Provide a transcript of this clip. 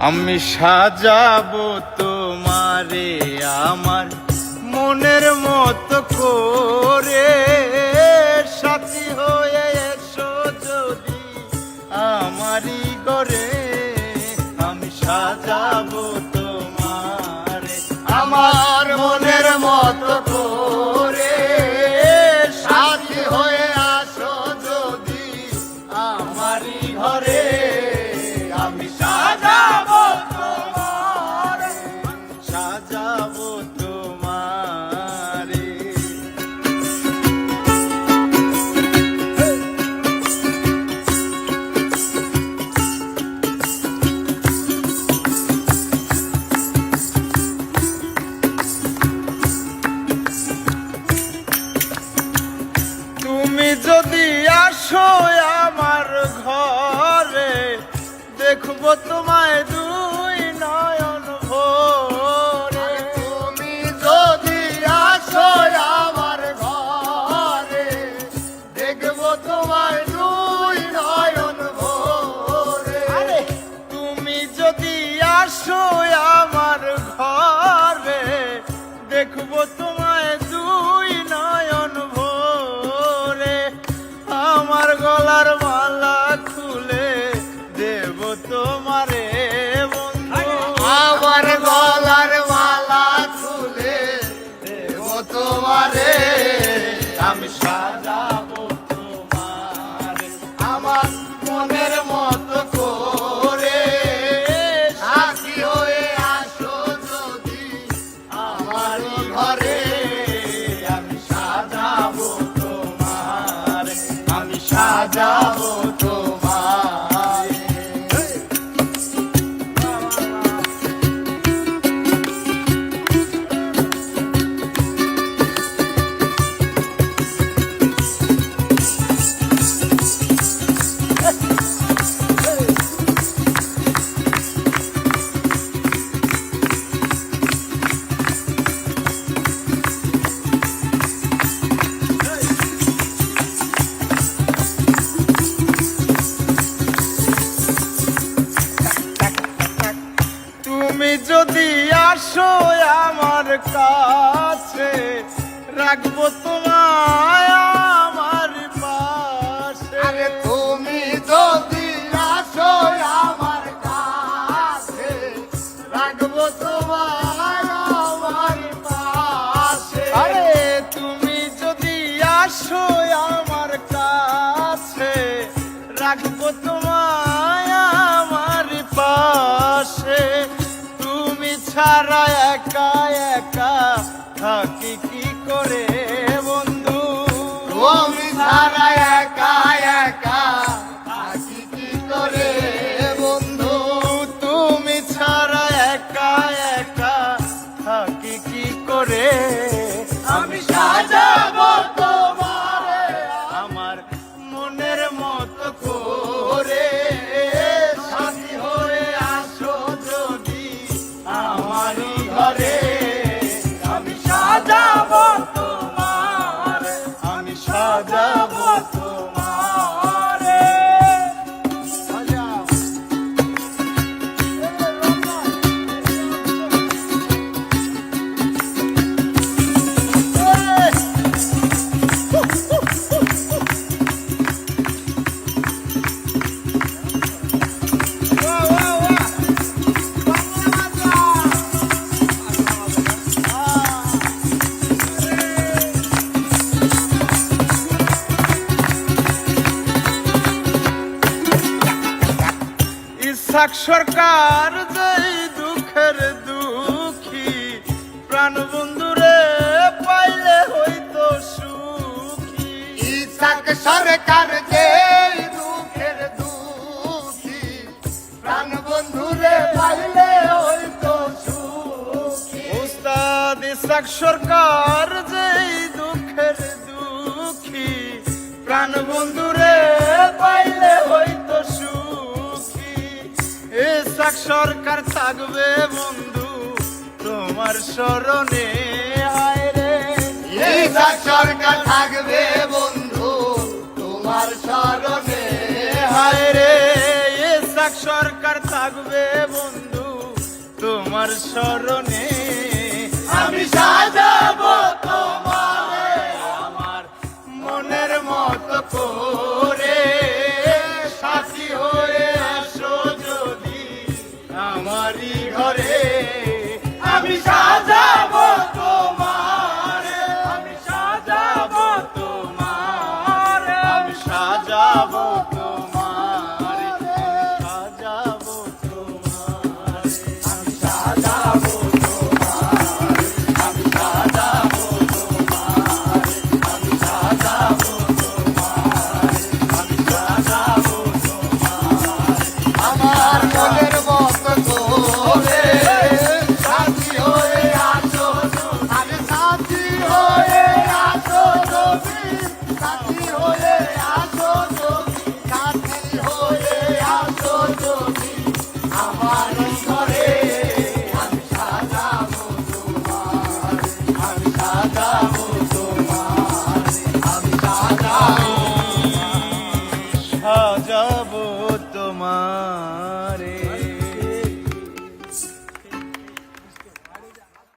আমি সাজাবো তোমারে আমার মনের মতো করে, সাথী হয়ে এসো যদি আমারই ঘরে। আমি সাজাবো তোমারে আমার মনের মতো করে, সাথী হয়ে আসো যদি আমারই ঘরে। আমি সাজাবো তোমারে, সাজাবো তোমারে। তুমি যদি আসো আমার ঘরে, দেখবো তোমায় দুই নয়ন ভরে। তুমি যদি আসো আমার ঘরে, দেখবো তোমায় দুই নয়ন ভরে। তুমি যদি আসো আমার ঘরে, দেখবো তোমায় দুই নয়ন ভরে। আমার গলার মালা খুলে দেব তোমারে বন্ধু, আমার গলার মালা খুলে দেব তোমারে। আমি সাজাবো তোমারে আমার মনের মতো করে, সাথী হয়ে আসো যদি আমার ঘরে। আমি সাজাবো তোমারে, আমি সাজাবো তোমারে। তুমি যদি আসো আমার কাছে, রাখবো তোমায় আমার পাশে। তুমি যদি আসো আমার কাছে, রাখবো তোমায় আমার পাশে। আরে তুমি যদি আসো আমার কাছে, রাখবো তোমায় আমার পাশে। তুমি ছাড়া একা একা থাকি কি করে বন্ধু, তুমি ছাড়া একা একা থাকি কি করে বন্ধু। তুমি ছাড়া একা একা থাকি কি করে। আমি সাজাবো তোমারে আমার মনের মতো করে, সাথী হয়ে আসো যদি আমারই ঘরে। আমি সাজাবো তোমারে, আমি সাজাবো তোমারে। ইসাক সরকার যেই দুঃখের দুঃখী, প্রাণ বন্ধুরে পাইলে হইতো সুখী। ইসাক সরকার যেই দুঃখের দুঃখী, প্রাণ বন্ধুরে পাইলে হইতো সুখী। উস্তাদ ইসাক সরকার যেই দুঃখের দুঃখী, প্রাণ বন্ধুরে পাইলে হইতো সুখী। ইসাক সরকার থাকবে বন্ধু তোমার স্মরণে, হায় রে। ইসাক সরকার থাকবে বন্ধু তোমার স্মরণে, হায় রে। ইসাক সরকার থাকবে বন্ধু তোমার শরণে আমি সাজাবো তোমারে আমার মনের মতো করে সাথী হয়ে আসো যদি আমারই ঘরে আমি সাজাবো তোমারে আমি সাজাবো তোমার আমি সাজাবো তোমার সাজাবো তোমার আমি সাজাবো আমি সাজাবো আমি সাজাবো আমি সাজাবো আমার মনের মতো করে সাথী হয়ে আসো আরে সাথী হয়ে আসো তুমি সাথী হয়ে আসো তুমি সাথী হয়ে আসো তুমি আমার ঘরে আমি সাজাবো তোমার আমি সাজাবো তোমার আমি সাজাবো